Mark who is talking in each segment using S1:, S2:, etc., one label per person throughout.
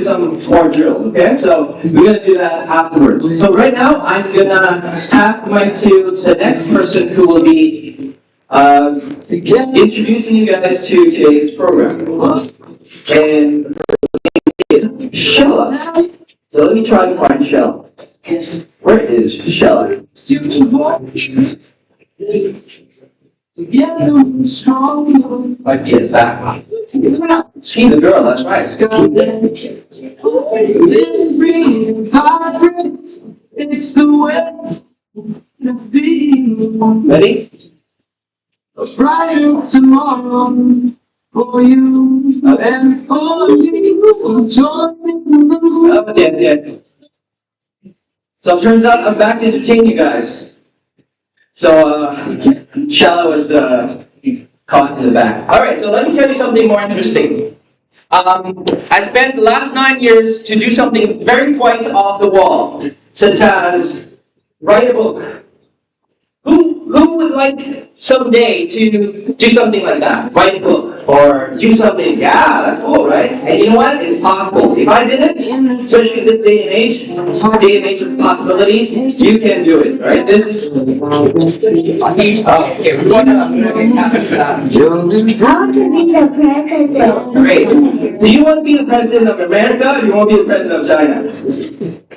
S1: some more drills, okay? So we're gonna do that afterwards. So right now, I'm gonna pass the mic to the next person who will be introducing you guys to today's program. And it's Shella. So let me try to find Shella. Where is Shella? I get back. She's the girl, that's right. It's the way to be. Ready? Bright tomorrow for you and for me. Yeah. So it turns out I'm back to entertain you guys. So Shella was caught in the back. All right, so let me tell you something more interesting. I spent the last 9 years to do something very quite off the wall, such as write a book. Who would like someday to do something like that? Write a book or do something? Yeah, that's cool, right? And you know what? It's possible. If I did it, especially in this day and age of possibilities, you can do it, right? This is. Okay, we're going to
S2: How to be the president?
S1: Great. Do you want to be the president of America or do you want to be the president of China?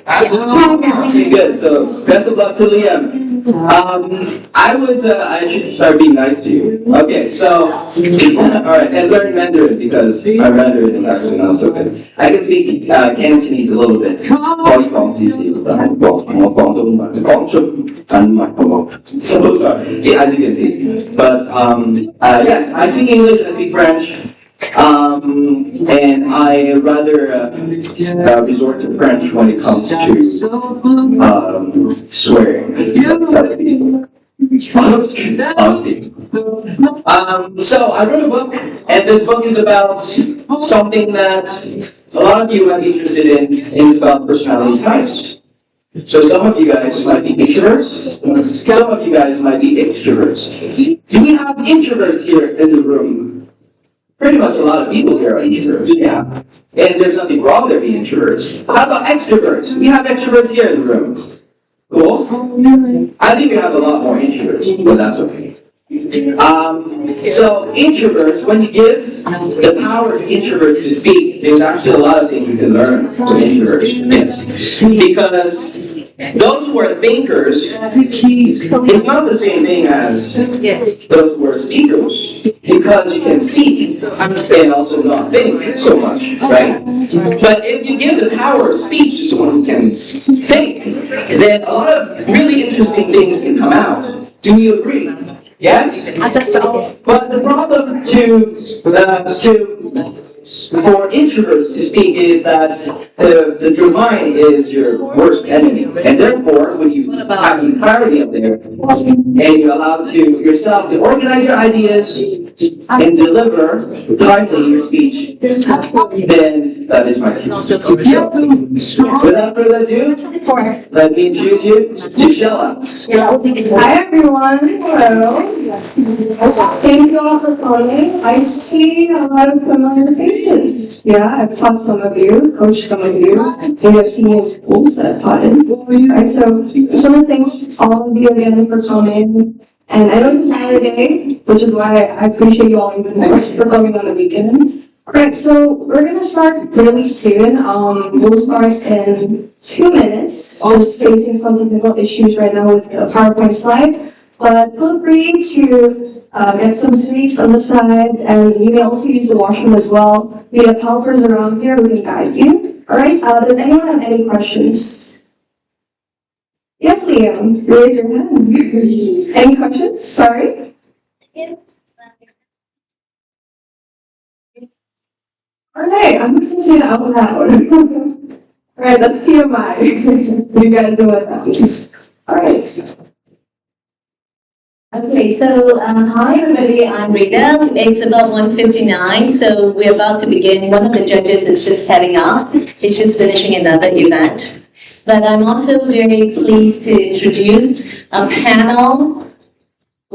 S2: China.
S1: Okay, good. So, best of luck to Liam. I should start being nice to you. Okay, so, alright, and learn Mandarin because my Mandarin is actually not so good. I can speak Cantonese a little bit. So sorry, yeah, as you can see. But, yes, I speak English and I speak French. And I rather resort to French when it comes to swearing. So I wrote a book, and this book is about something that a lot of you might be interested in, and it's about personality types. So some of you guys might be introverts, some of you guys might be extroverts. Do we have introverts here in the room? Pretty much a lot of people here are introverts, yeah. And there's nothing wrong with being introverts. How about extroverts? We have extroverts here in the room. Cool? I think we have a lot more introverts, but that's okay. So introverts, when you give the power to introverts to speak, there's actually a lot of things we can learn from introverts. Yes. Because those who are thinkers, it's not the same thing as those who are speakers. Because you can speak and also not think so much, right? But if you give the power of speech to someone who can think, then a lot of really interesting things can come out. Do you agree? Yes? But the problem for introverts to speak is that your mind is your worst enemy. And therefore, when you have the clarity up there, and you allow yourself to organize your ideas and deliver timely your speech, then that is my cue. Without further ado, let me introduce you to Shella.
S3: Hi everyone, hello. Thank you all for coming. I see a lot of familiar faces. Yeah, I've taught some of you, coached some of you. Maybe I've seen you in schools that I've taught in. Right, so just want to thank all of you again for coming. And I know it's a Saturday, which is why I appreciate you all even more for coming on the weekend. Alright, so we're going to start really soon. We'll start in 2 minutes. Just facing some technical issues right now with the PowerPoint slide. But feel free to get some sweets on the side, and you may also use the washroom as well. We have helpers around here who can guide you. Alright, does anyone have any questions? Yes, Liam, raise your hand. Any questions? Sorry? Alright, I'm going to say it out loud. Alright, that's TMI. You guys know what that means. Alright.
S4: Okay, so hi everybody, I'm Rita. It's about 1:59, so we're about to begin. One of the judges is just heading off. He's just finishing another event. But I'm also very pleased to introduce a panel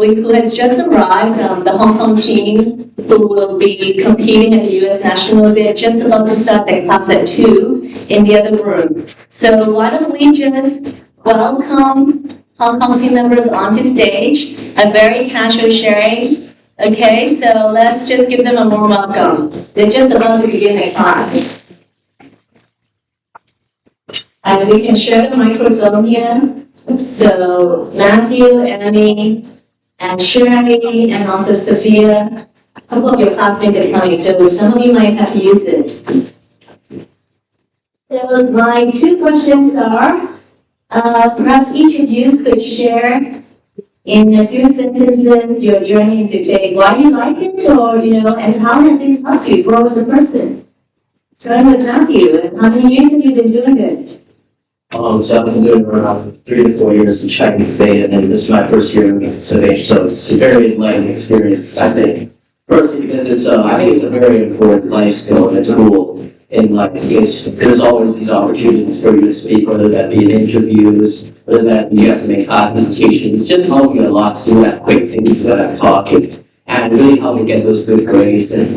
S4: who has just arrived, the Hong Kong team who will be competing at the US Nationals. They're just about to start their class at 2 in the other room. So why don't we just welcome Hong Kong team members onto stage, a very casual sharing. Okay, so let's just give them a warm welcome. They're just about to begin their class. And we can share the microphone here. So Matthew, Annie, and Shirley, and also Sophia. A couple of your classmates are coming, so some of you might have to use this. So my 2 questions are, perhaps each of you could share in a few sentences your journey today. Why you like it, or, and how has it helped you grow as a person? Starting with Matthew, how many years have you been doing this?
S1: So I've been doing it around 3 to 4 years in China today, and then this is my first year today, so it's a very enlightening experience, I think. Firstly, because I think it's a very important life skill and a tool in life. There's always these opportunities for you to speak, whether that be in interviews, whether that you have to make class presentations. It's just helping a lot to do that quick thinking, that talking, and really help me get those good grades and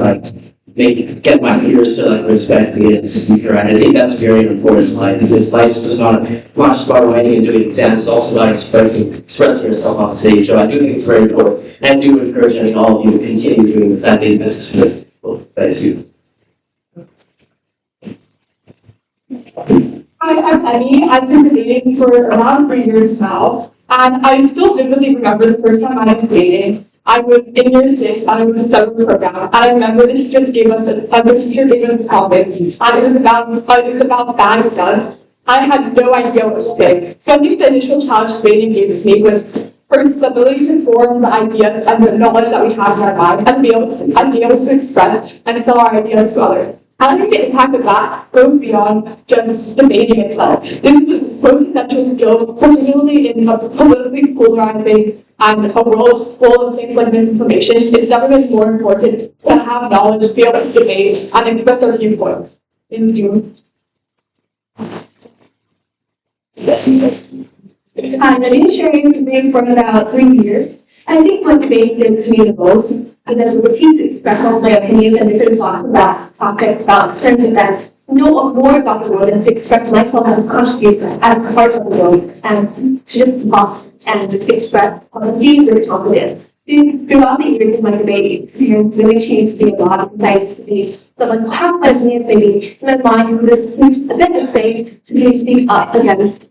S1: get my peers to respect me as a speaker. And I think that's very important in life, because life is not much about writing and doing exams, it's also about expressing yourself on stage. So I do think it's very important, and I do encourage all of you to continue doing this. I think this is good. Well, thank you.
S5: Hi, I'm Penny. I've been debating for around 3 years now, and I still vividly remember the first time I was debating. I was in year 6, and I was a summer program, and I remember the teacher gave us a topic, and it was about bad guns. I had no idea what to say. So I think the initial challenge debating gave me was first the ability to form the ideas and the knowledge that we have in our mind, and be able to express and sell our ideas to others. I think the impact of that goes beyond just debating itself. This is the most essential skills, particularly in a politically polarizing and a world full of things like misinformation. It's never been more important to have knowledge, to be able to debate, and express our viewpoints. In June.
S3: I've been sharing debate for about 3 years. I think what debate gives me the most is the ability to express my opinions and different thoughts about topics, about current events, know more about the world, and to express myself and contribute as part of the world, and to just talk and express the views or confidence. Throughout the years of my debate experience really changed me a lot. I used to be someone who have opinions, maybe in my mind who's a bit afraid to really speak up against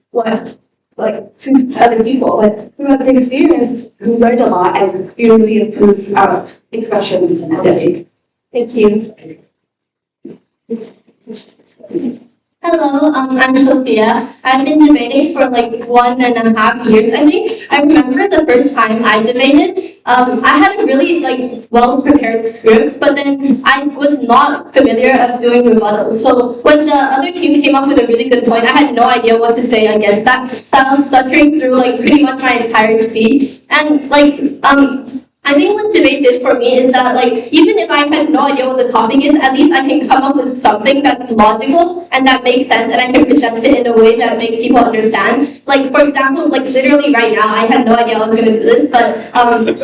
S3: to other people, but throughout the experience, we learned a lot as we really improved our expressions and ability. Thank you.
S6: Hello, I'm Sophia. I've been debating for like 1.5 years. I think I remember the first time I debated. I had a really well prepared script, but then I was not familiar of doing rebuttals. So when the other team came up with a really good point, I had no idea what to say against that. So I was stuttering through pretty much my entire speech. And I think what debate did for me is that even if I had no idea what the topic is, at least I can come up with something that's logical and that makes sense, and I can present it in a way that makes people understand. For example, literally right now, I had no idea I was going to do this, but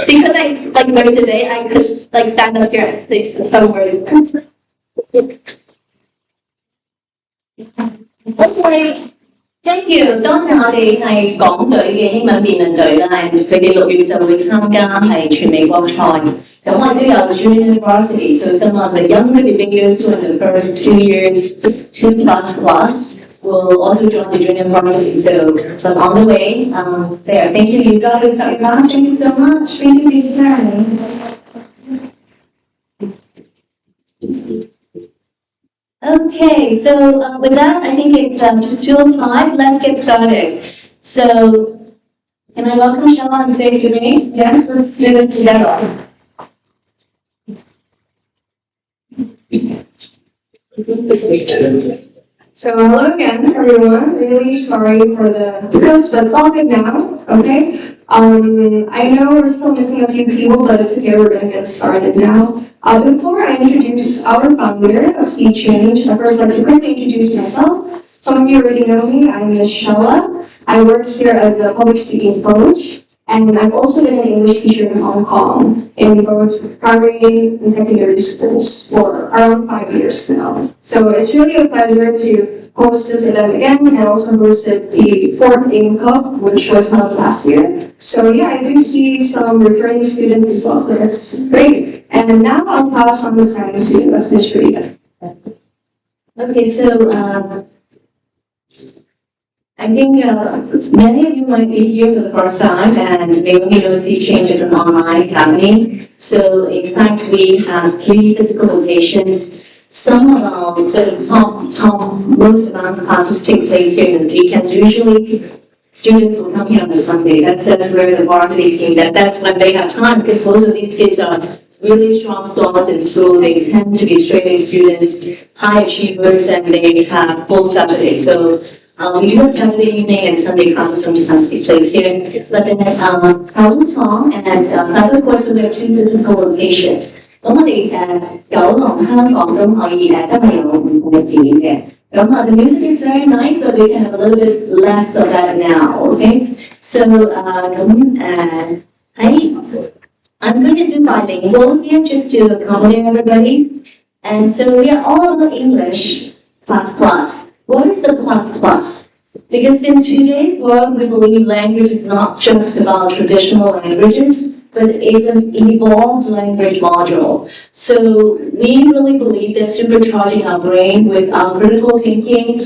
S6: because I learned debate, I could stand up here and say some words.
S4: Okay. Thank you。當時我哋係港隊嘅英文辯論隊啦，佢哋6月就會參加係全美國賽。咁我哋都有 Junior Varsity, so some of the younger debaters who in the first 2 years, 2++, will also join the Junior Varsity. So, but on the way, there. Thank you. You got to start class. Thank you so much. Thank you, Big Karen. Okay, so with that, I think it's just 2:05. Let's get started. So, can I welcome Shella and David to me? Yes, let's do it together.
S3: So hello again, everyone. Really sorry for the hiccups, but it's all good now. Okay. I know we're still missing a few people, but it's okay. We're gonna get started now. Before I introduce our founder of Seed Change, I'd first like to quickly introduce myself. Some of you already know me. I'm Miss Shella. I work here as a public speaking coach. And I've also been an English teacher in Hong Kong in both primary and secondary schools for around 5 years now. So it's really a pleasure to host this event again and also hosted the 4th AIM Cup, which was held last year. So yeah, I do see some returning students as well, so that's great. And now I'll pass on the time to Ms. Rita.
S4: Okay, so I think many of you might be here for the first time and maybe you'll see changes in online happening. So in fact, we have 3 physical locations. Some of our sort of top most advanced classes take place here this weekend. So usually students will come here on the Sundays. That's where the varsity team, that's when they have time, because most of these kids are really strong students in school. They tend to be straight A students, high achievers, and they have full Saturdays. So we do have Saturday evening and Sunday classes sometimes take place here. But then Kowloon Tong and Cyber Court, so there are 2 physical locations. 咁我哋九龍香港都可以今日有唔同嘅表演嘅。咁the music is very nice, so we can have a little bit less of that now, okay? So I'm going to do bilingual here just to accommodate everybody. And so we are all about English plus plus. What is the plus plus? Because in today's world, we believe language is not just about traditional languages, but it's an evolved language module. So we really believe that supercharging our brain with our critical thinking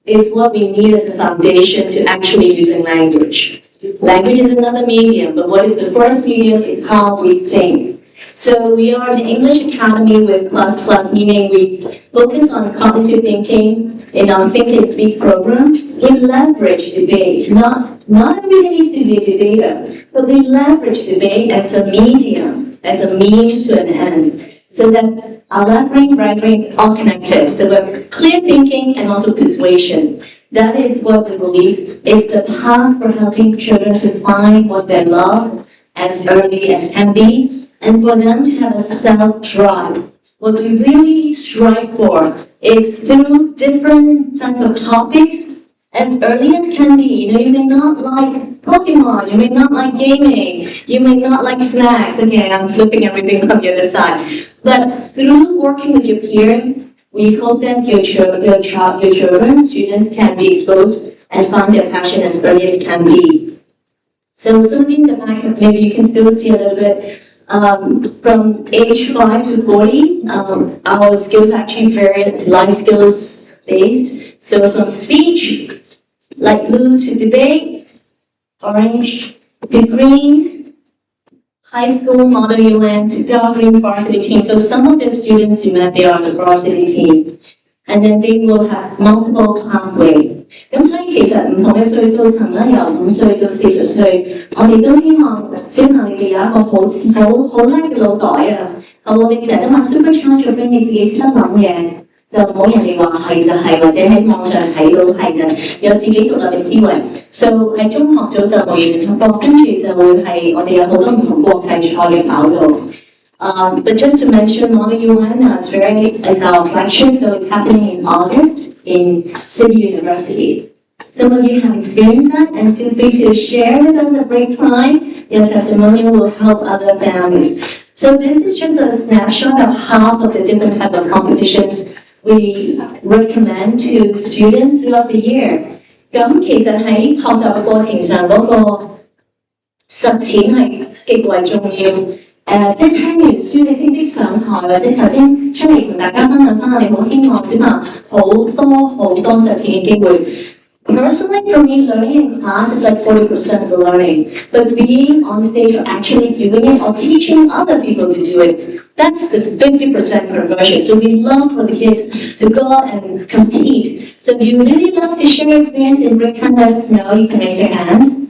S4: is what we need as a foundation to actually using language. Language is another medium, but what is the first medium is how we think. So we are the English Academy with plus plus, meaning we focus on cognitive thinking in our Think and Speak program. We leverage debate, not everybody needs to be a debater, but we leverage debate as a medium, as a means to an end, so that our left brain, right brain, all connected. So we're clear thinking and also persuasion. That is what we believe is the path for helping children to find what they love as early as can be, and for them to have a self-drive. What we really strive for is through different type of topics as early as can be. You know, you may not like Pokemon, you may not like gaming, you may not like snacks. Okay, I'm flipping everything on the other side. But through working with your peer, we hope that your children, students can be exposed and find their passion as early as can be. So in the back, maybe you can still see a little bit. From age 5 to 40, our skills actually vary, life skills based. So from speech, light blue, to debate, orange, to green, high school model UN, to dark green varsity team. So some of the students you met, they are on the varsity team. And then they will have multiple pathways. 咁所以其實唔同嘅歲數層咧，由5歲到40歲，我哋都希望小朋友哋有一個好叻嘅腦袋啊！我哋成日都話 supercharge your brain，你自己識得諗嘢，就唔好人哋話係就係，或者喺網上睇到係就有自己獨立嘅思維。So 喺中學組就無緣同博，跟住就會係我哋有好多唔同國際賽嘅跑道。But just to mention, Model UN is our flagship, so it's happening in August in City University. Some of you have experienced that, and feel free to share with us a great time. Your testimonial will help other families. So this is just a snapshot of half of the different types of competitions we recommend to students throughout the year. 咁其實喺學習嘅過程上嗰個實踐係極為重要。即係聽完書，你識唔識上台，或者頭先出嚟同大家分享翻，你好希望小朋友好多實踐嘅機會。Personally, for me, learning in class is like 40% of the learning, but being on stage or actually doing it or teaching other people to do it, that's the 50% conversion. So we love for the kids to go out and compete. So if you really love to share your experience in break time, let us know. You can raise your hand.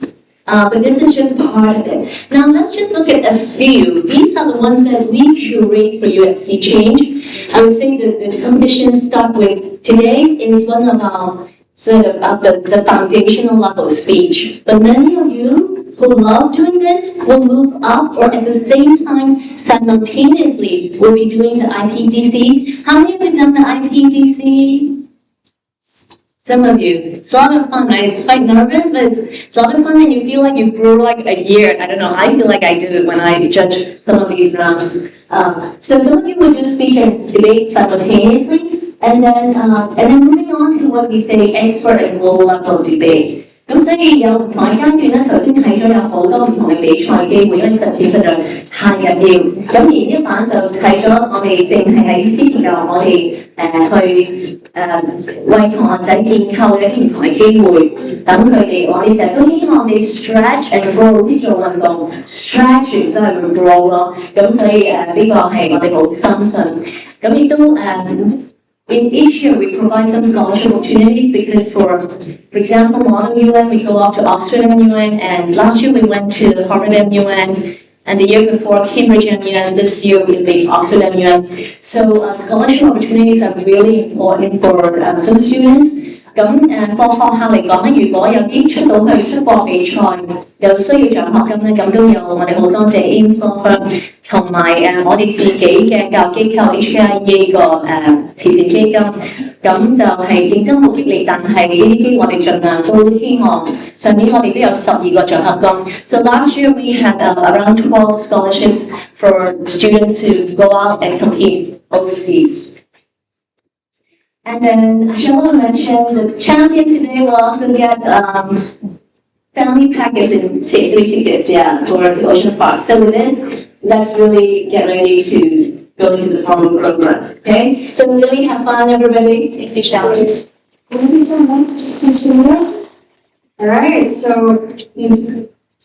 S4: But this is just part of it. Now let's just look at a few. These are the ones that we curate for you at Sea Change. I would say that the competition start with today is one of our sort of the foundational level speech. But many of you who love doing this will move up, or at the same time simultaneously will be doing the IPDC. How many of you have done the IPDC? Some of you, it's a lot of fun, right? It's quite nervous, but it's a lot of fun and you feel like you grew like a year. I don't know, I feel like I do when I judge some of these rounds. So some of you will just feature and debate simultaneously, and then moving on to what we say expert and low level debate. 咁所以有唔同嘅階段咧，頭先睇咗有好多唔同嘅比賽機會，因為實踐實在太緊要。咁而呢一版就睇咗我哋淨係喺 City 教我哋去為同學仔建構一啲唔同嘅機會，等佢哋我哋成日都希望你 stretch and grow， 即係做運動 stretch 完真係會 grow 咯。咁所以呢個係我哋好深信。咁亦都In each year, we provide some scholarship opportunities because, for example, Modern UN, we go up to Oxford MUN, and last year we went to Harvard MUN, and the year before Cambridge MUN, this year we made Oxford MUN. So scholarship opportunities are really important for some students. 咁課學校嚟講咧，如果有啲出到去出國比賽，有需要獎學金咧，咁都有我哋好多謝 Ames Law Firm 同埋我哋自己嘅教育機構 HKIE 個慈善基金，咁就係競爭好激烈，但係呢啲機我哋盡量都希望上年我哋都有12個獎學金。So last year we had around 12 scholarships for students to go out and compete overseas. And then Sheila mentioned the champion today will also get family package in 3 tickets, for the Ocean Park. So with this, let's really get ready to go into the formal program. Okay? So really have fun, everybody. Thank you, Sheila.
S3: Thank you so much, Ms. Julia. All right, so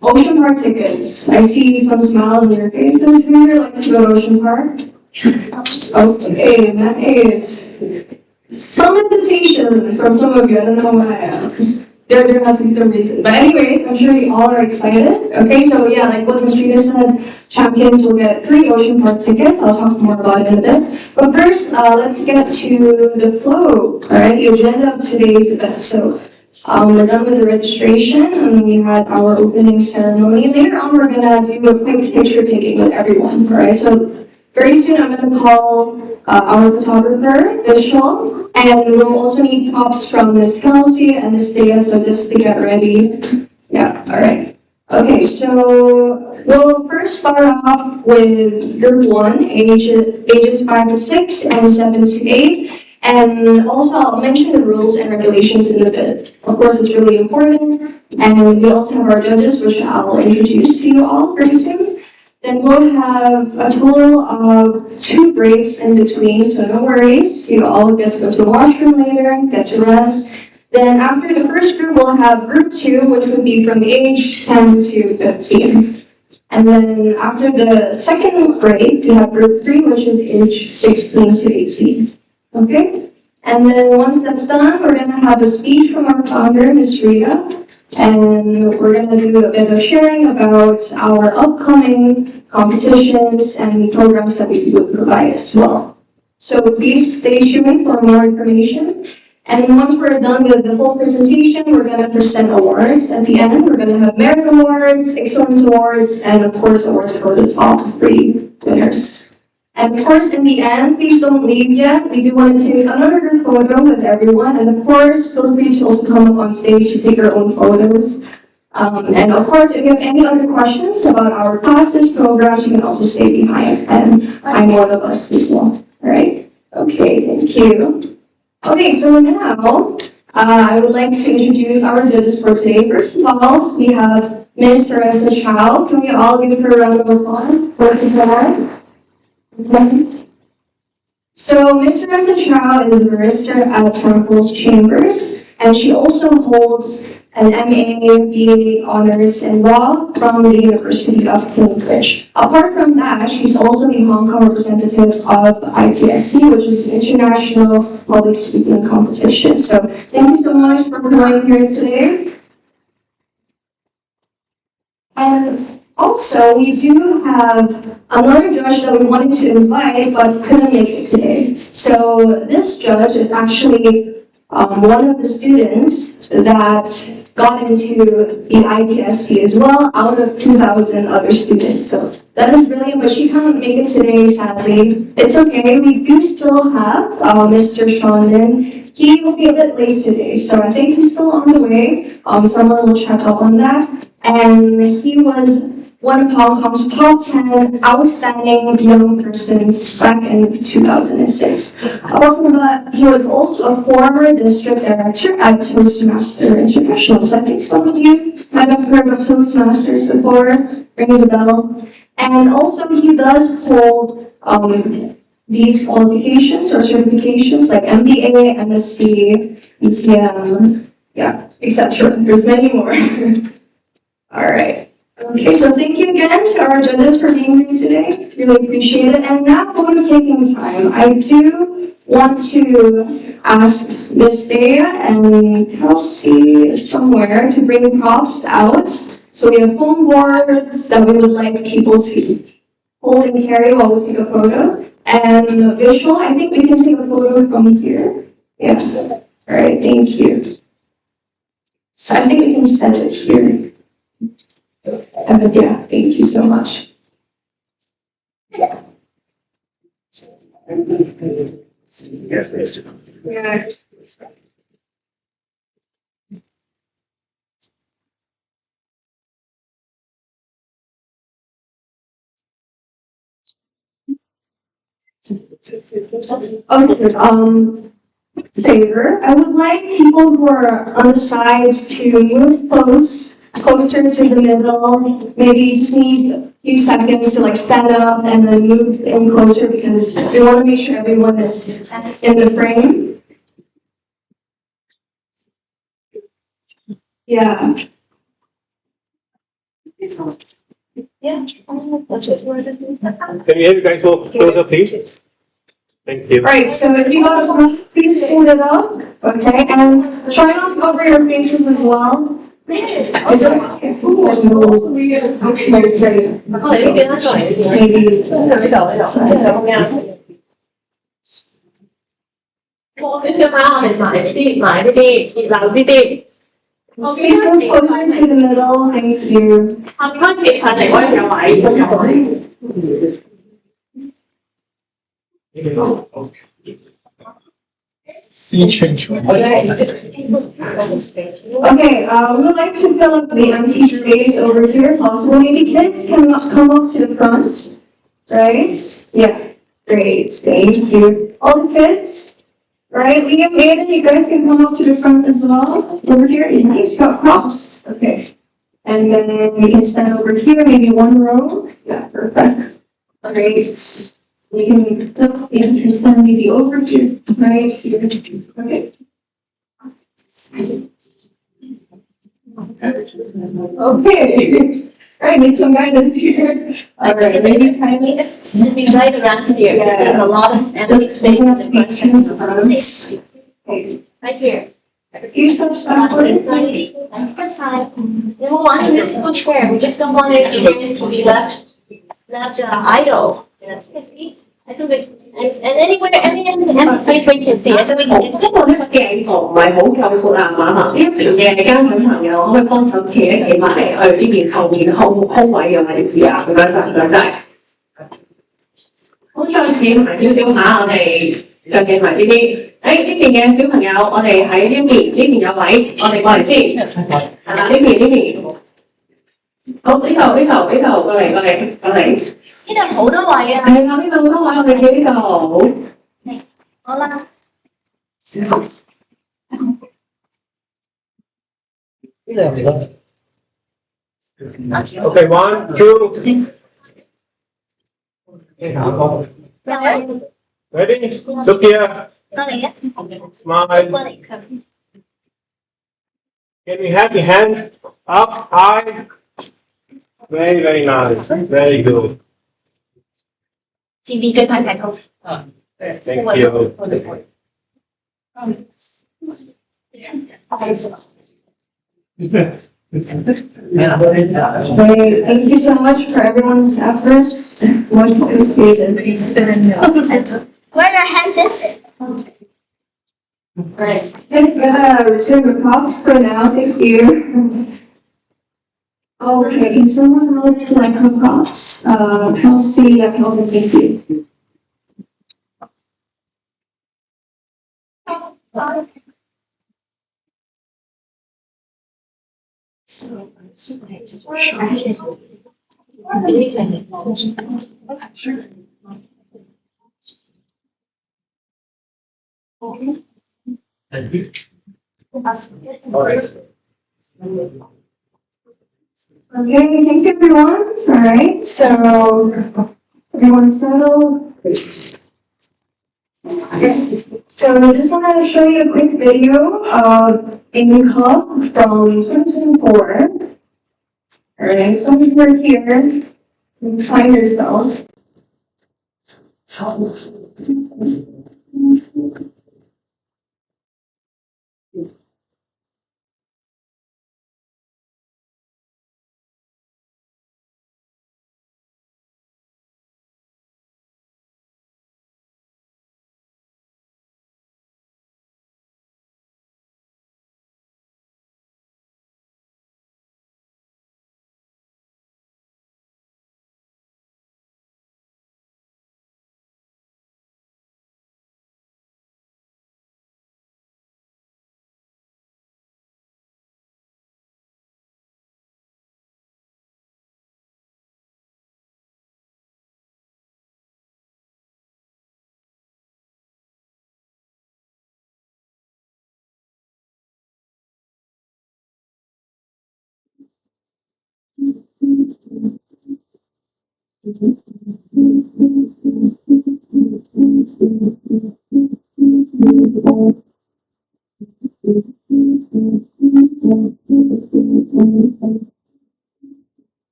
S3: Ocean Park tickets. I see some smiles on your faces. Who here likes to go to Ocean Park? Okay, that is some hesitation from some of you. I don't know why. There has to be some reason. But anyways, I'm sure you all are excited. Okay, so yeah, like what Ms. Rita said, champions will get 3 Ocean Park tickets. I'll talk more about it in a bit. But first, let's get to the flow, all right, the agenda of today's event. So we're done with the registration and we had our opening ceremony. Later on, we're gonna do a quick picture taking with everyone, all right? So very soon, I'm gonna call our photographer, Vishal, and we'll also need props from Miss Kelsey and Miss Thea, so just to get ready. Yeah, all right. Okay, so we'll first start off with group 1, ages 5 to 6 and 7 to 8. And also, I'll mention the rules and regulations in a bit. Of course, it's really important. And we also have our judges, which I will introduce to you all very soon. Then we'll have a total of 2 breaks in between, so no worries. You all get to go to the washroom later, get to rest. Then after the first group, we'll have group 2, which would be from age 10 to 15. And then after the second break, we have group 3, which is age 16 to 18. Okay? And then once that's done, we're gonna have a speech from our founder, Ms. Rita. And we're going to do a bit of sharing about our upcoming competitions and programs that we would provide as well. So please stay tuned for more information. And once we're done with the whole presentation, we're going to present awards. At the end, we're going to have merit awards, excellence awards, and of course awards for the top 3 winners. And of course, in the end, please don't leave yet. We do want to take another group photo with everyone. And of course, feel free to also come up on stage to take your own photos. And of course, if you have any other questions about our classes, programs, you can also stay behind. And I'm one of us as well. All right? Okay, thank you. Okay, so now, I would like to introduce our judges for today. First of all, we have Ms. Teresa Chow. Can we all give her a round of applause for this award? So Ms. Teresa Chow is a barrister at Samples Chambers, and she also holds an MA, BA honors in law from the University of Cambridge. Apart from that, she's also the Hong Kong representative of IPSC, which is the International Public Speaking Competition. So thank you so much for coming here today. And also, we do have another judge that we wanted to invite but couldn't make it today. So this judge is actually one of the students that got into the IPSC as well out of 2,000 other students. So That is brilliant, but she can't make it today, sadly. It's okay, we do still have Mr. Sean Lin. He will be a bit late today, so I think he's still on the way. Someone will check up on that. And he was one of Hong Kong's top 10 outstanding young persons back in 2006. Apart from that, he was also a former district director at Toastmaster International. So I think some of you might have heard of Toastmasters before, rings a bell. And also he does hold these qualifications or certifications like MBA, MSc, ECM, yeah, etc. There's many more. All right. Okay, so thank you again to our judges for being here today. Really appreciate it. And now for taking time, I do want to ask Miss Thea and Kelsey somewhere to bring props out. So we have foam boards that we would like people to hold and carry while we take a photo. And visual, I think we can take a photo from here. Yeah. All right, thank you. So I think we can set it here. Yeah, thank you so much. Yeah. Okay, favor, I would like people who are on the sides to move closer to the middle. Maybe you just need a few seconds to like stand up and then move in closer because we want to make sure everyone is in the frame. Yeah. Yeah.
S7: Can we have you guys move closer, please? Thank you.
S3: Right, so if you got a phone, please stand it up, okay? And try not to cover your faces as well. Maybe. Please move closer to the middle, thank you.
S8: Sea change.
S3: Okay, we would like to fill up the empty space over here if possible. Maybe kids can come up to the front, right? Yeah, great, thank you. All the kids, right? Liam, Aiden, you guys can come up to the front as well. Over here, nice, got props. Okay, and then we can stand over here, maybe one row. Yeah, perfect. Great. We can stand maybe over here, right here. Okay. Okay. All right, need some guidance here. All right, maybe tiny.
S4: Moving right around here.
S3: Yeah.
S4: There's a lot of
S3: This doesn't have to be too front. Okay.
S4: Right here.
S3: A few steps backwards.
S4: Front side. We don't want a musical chair. We just don't want the chairs to be left idle. I think and anywhere, any empty space where you can see it, then we can just.
S9: 呢個鏡頭唔係好夠闊啊嘛，呢一條嘅間小朋友可唔可以幫手企埋嚟呢邊後面空位嘅位置啊？咁樣真係。好，再企埋少少下，我哋再企埋呢啲。呢邊嘅小朋友，我哋喺呢邊有位，我哋過嚟先。係啦，呢邊。好，呢度過嚟。
S4: 呢度好多位啊！
S9: 係啦，呢度好多位，我哋企呢度。
S4: 好啦。
S7: Okay, 1, 2. Ready? Sophia, smile. Can we have the hands up high? Very, very nice. Very good.
S4: CV 最快提高。
S7: Thank you.
S3: Great. Thank you so much for everyone's efforts. Much appreciated.
S6: Where are hands?
S3: Alright, thanks, gonna return the props for now, thank you. Okay, can someone look like her props? Kelsey, Kelvin, thank you. Okay, thank you everyone. All right, so everyone settle. Great. So I just want to show you a quick video of Amy Cup from 2024. All right, so if you're here, please find yourself.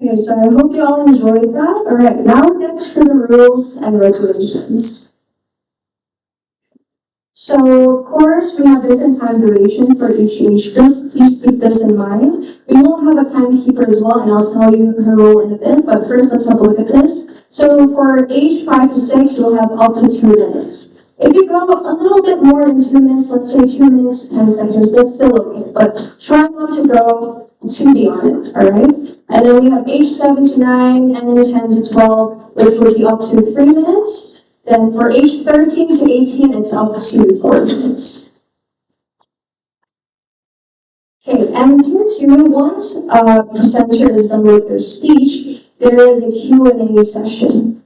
S3: Okay, so I hope you all enjoyed that. All right, now it gets to the rules and regulations. So, of course, we have different time duration for each age group. Please keep this in mind. We will have a timekeeper as well, and I'll tell you her role in a bit, but first let's have a look at this. So, for age 5 to 6, you'll have up to 2 minutes. If you go a little bit more than 2 minutes, let's say 2 minutes, 10 seconds, that's still okay, but try not to go too beyond it, alright? And then we have age 7 to 9, and then 10 to 12, which would be up to 3 minutes. Then for age 13 to 18, it's up to 4 minutes. Okay, and here too, once a presenter is done with their speech, there is a Q&A session.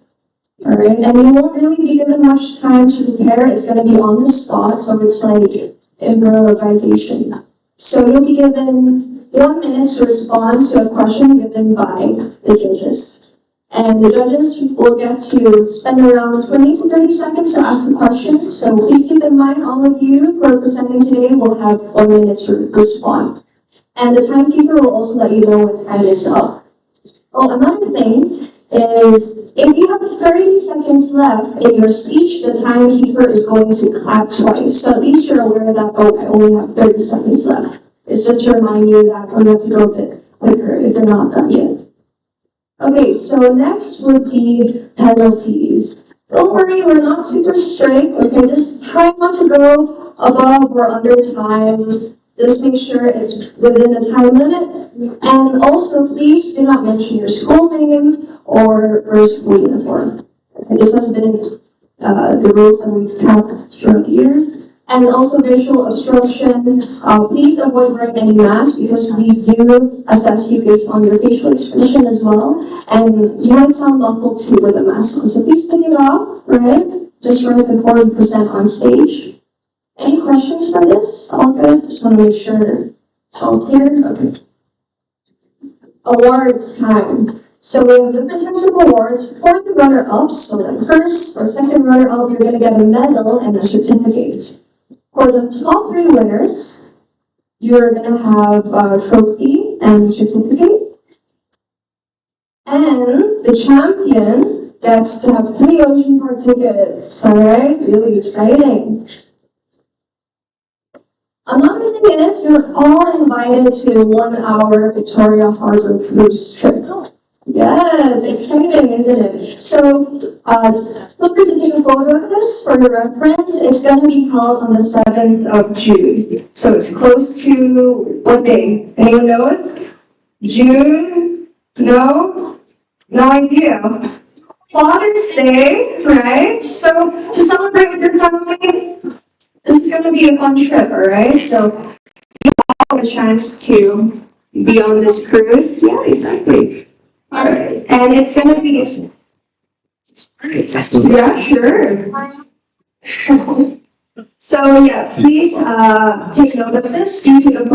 S3: Alright, and you won't really be given much time to prepare. It's going to be on the spot, so it's like improvisation. So you'll be given 1 minute to respond to a question given by the judges. And the judges will get to spend around 20 to 30 seconds to ask the question. So please keep in mind, all of you who are presenting today will have 1 minute to respond. And the timekeeper will also let you know when time is up. Oh, another thing is, if you have 30 seconds left in your speech, the timekeeper is going to clap twice. So at least you're aware that, oh, I only have 30 seconds left. It's just to remind you that you have to go a bit quicker if you're not done yet. Okay, so next would be penalties. Don't worry, we're not super strict. Okay, just try not to go above or under time. Just make sure it's within the time limit. And also, please do not mention your school name or school uniform. Okay, this has been the rules that we've kept throughout the years. And also visual obstruction. Please avoid wearing any mask because we do assess you based on your facial expression as well. And you might sound muffled too with a mask on. So please take it off, right? Just right before you present on stage. Any questions for this? All good? Just want to make sure it's all clear. Okay. Awards time. So we have different types of awards for the runner-ups. So like first or second runner-up, you're gonna get a medal and a certificate. For the top 3 winners, you're gonna have a trophy and certificate. And the champion gets to have 3 Ocean Park tickets. Alright, really exciting. Another thing is, you're all invited to 1 hour Victoria Harbour cruise trip. Yes, exciting, isn't it? So, feel free to take a photo of this for your reference. It's going to be held on the 7th of June. So it's close to what day? Anyone knows? June? No? No idea. Father's Day, right? So to celebrate with your family, this is going to be a fun trip, alright? So you all have a chance to be on this cruise. Yeah, exactly. Alright, and it's gonna be. Yeah, sure. So yeah, please take note of this. Do take a